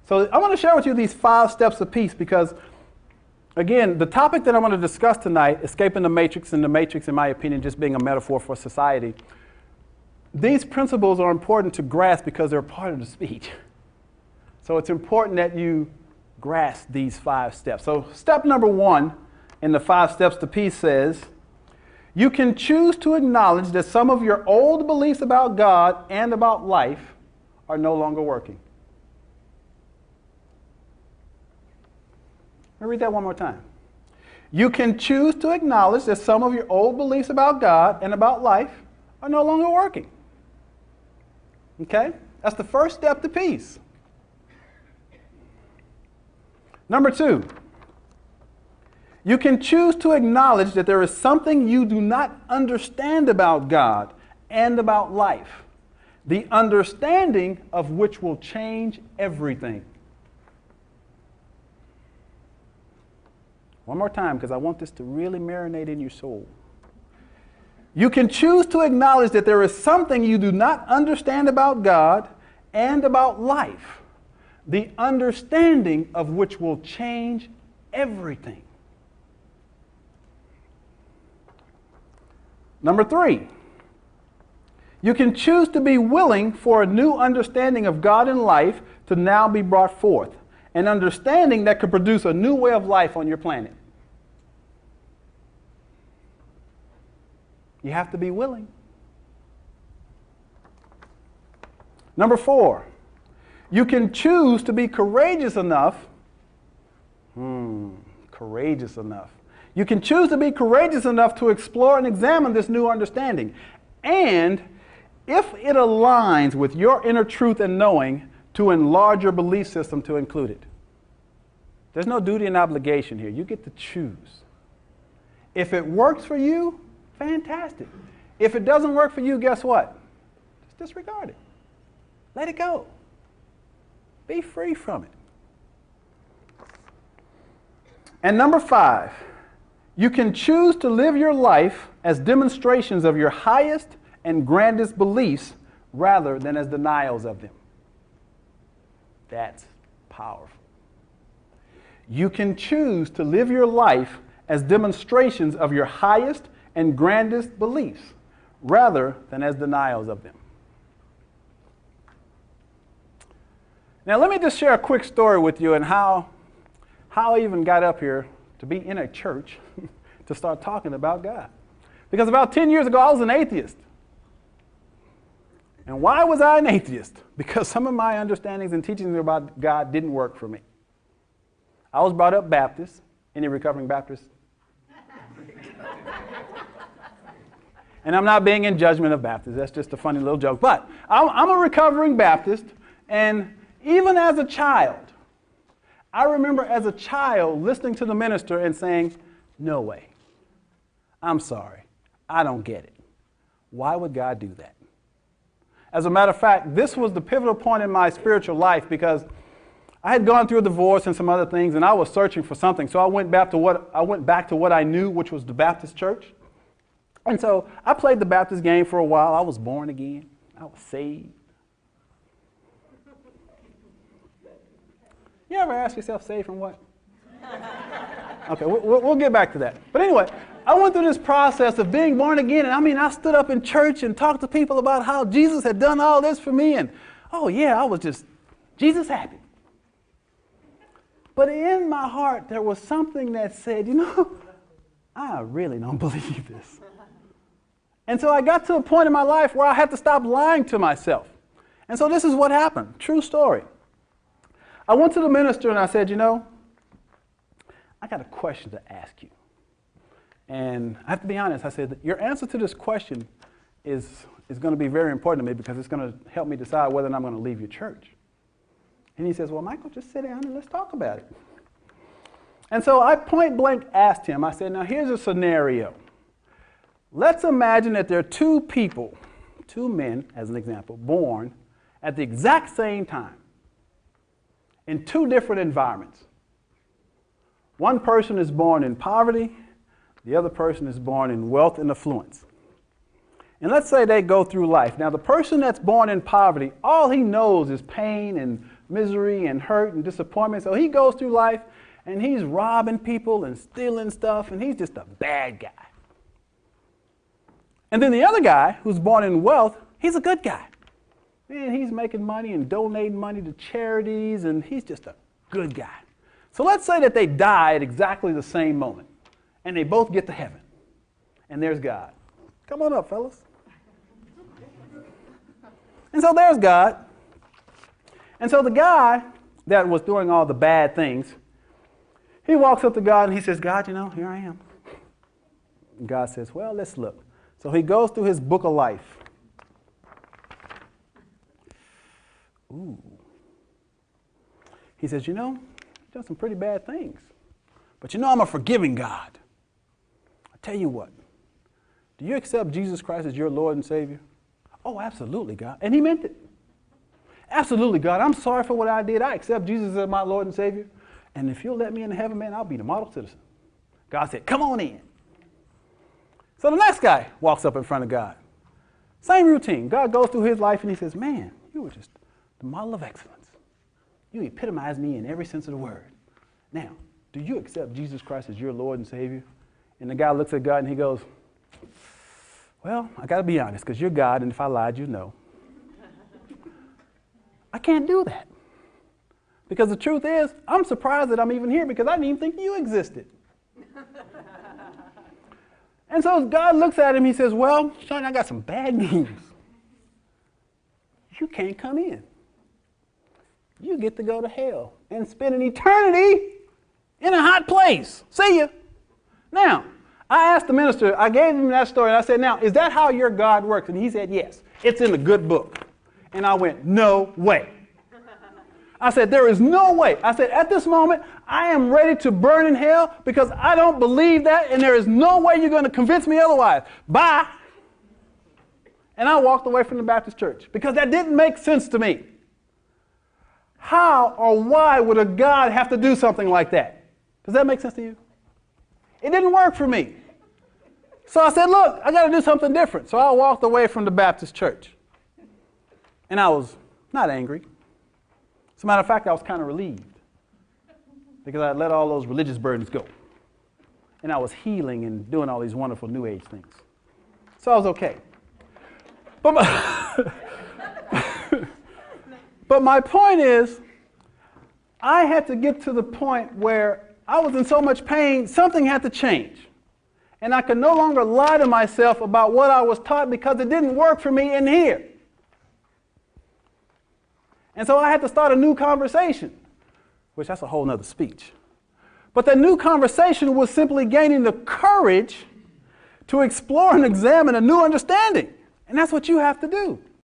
So I want to share with you these 5 steps of peace because, again, the topic that I want to discuss tonight, escaping the matrix, and the matrix, in my opinion, just being a metaphor for society, these principles are important to grasp because they're part of the speech. So it's important that you grasp these 5 steps. So step number 1 in the 5 steps to peace says, you can choose to acknowledge that some of your old beliefs about God and about life are no longer working. Let me read that one more time. You can choose to acknowledge that some of your old beliefs about God and about life are no longer working. Okay? That's the first step to peace. Number 2, you can choose to acknowledge that there is something you do not understand about God and about life, the understanding of which will change everything. One more time, because I want this to really marinate in your soul. You can choose to acknowledge that there is something you do not understand about God and about life, the understanding of which will change everything. Number 3, you can choose to be willing for a new understanding of God and life to now be brought forth, an understanding that could produce a new way of life on your planet. You have to be willing. Number 4, you can choose to be courageous enough. Courageous enough. You can choose to be courageous enough to explore and examine this new understanding. And if it aligns with your inner truth and knowing, to enlarge your belief system to include it. There's no duty and obligation here. You get to choose. If it works for you, fantastic. If it doesn't work for you, guess what? Just disregard it. Let it go. Be free from it. And number 5, you can choose to live your life as demonstrations of your highest and grandest beliefs rather than as denials of them. That's powerful. You can choose to live your life as demonstrations of your highest and grandest beliefs rather than as denials of them. Now let me just share a quick story with you and how I even got up here to be in a church to start talking about God. Because about 10 years ago I was an atheist. And why was I an atheist? Because some of my understandings and teachings about God didn't work for me. I was brought up Baptist. Any recovering Baptists? And I'm not being in judgment of Baptists. That's just a funny little joke. But I'm a recovering Baptist, and even as a child, I remember as a child listening to the minister and saying, no way. I'm sorry. I don't get it. Why would God do that? As a matter of fact, this was the pivotal point in my spiritual life because I had gone through a divorce and some other things, and I was searching for something. So I went back to what I knew, which was the Baptist church. And so I played the Baptist game for a while. I was born again. I was saved. You ever ask yourself, saved from what? Okay, we'll get back to that. But anyway, I went through this process of being born again, and I stood up in church and talked to people about how Jesus had done all this for me, and oh yeah, I was just Jesus happy. But in my heart, there was something that said, I really don't believe this. And so I got to a point in my life where I had to stop lying to myself. And so this is what happened. True story. I went to the minister and I said, I got a question to ask you. And I have to be honest, I said, your answer to this question is going to be very important to me because it's going to help me decide whether or not I'm going to leave your church. And he says, well, Michael, just sit down and let's talk about it. And so I point blank asked him, I said, now here's a scenario. Let's imagine that there are 2 people, 2 men, as an example, born at the exact same time in 2 different environments. One person is born in poverty, the other person is born in wealth and affluence. And let's say they go through life. Now, the person that's born in poverty, all he knows is pain and misery and hurt and disappointment. So he goes through life and he's robbing people and stealing stuff, and he's just a bad guy. And then the other guy, who's born in wealth, he's a good guy. Man, he's making money and donating money to charities, and he's just a good guy. So let's say that they die at exactly the same moment, and they both get to heaven. And there's God. Come on up, fellas. And so there's God. And so the guy that was doing all the bad things, he walks up to God and he says, God, here I am. And God says, well, let's look. So he goes through his book of life. Ooh. He says, you've done some pretty bad things. But I'm a forgiving God. I tell you what, do you accept Jesus Christ as your Lord and Savior? Oh, absolutely, God. And he meant it. Absolutely, God. I'm sorry for what I did. I accept Jesus as my Lord and Savior. And if you'll let me into heaven, man, I'll be the model citizen. God said, come on in. So the next guy walks up in front of God. Same routine. God goes through his life and he says, man, you were just the model of excellence. You epitomize me in every sense of the word. Now, do you accept Jesus Christ as your Lord and Savior? And the guy looks at God and he goes, well, I got to be honest, because you're God, and if I lied, you know. I can't do that. Because the truth is, I'm surprised that I'm even here because I didn't even think you existed. And so God looks at him, he says, well, son, I got some bad news. You can't come in. You get to go to hell and spend an eternity in a hot place. See ya. Now, I asked the minister, I gave him that story, and I said, now, is that how your God works? And he said, yes, it's in the good book. And I went, no way. I said, there is no way. I said, at this moment, I am ready to burn in hell because I don't believe that, and there is no way you're going to convince me otherwise. Bye. And I walked away from the Baptist church because that didn't make sense to me. How or why would a God have to do something like that? Does that make sense to you? It didn't work for me. So I said, look, I got to do something different. So I walked away from the Baptist church. And I was not angry. As a matter of fact, I was kind of relieved because I had let all those religious burdens go. And I was healing and doing all these wonderful New Age things. So I was okay. But my point is, I had to get to the point where I was in so much pain, something had to change. And I could no longer lie to myself about what I was taught because it didn't work for me in here. And so I had to start a new conversation, which that's a whole nother speech. But that new conversation was simply gaining the courage to explore and examine a new understanding. And that's what you have to do.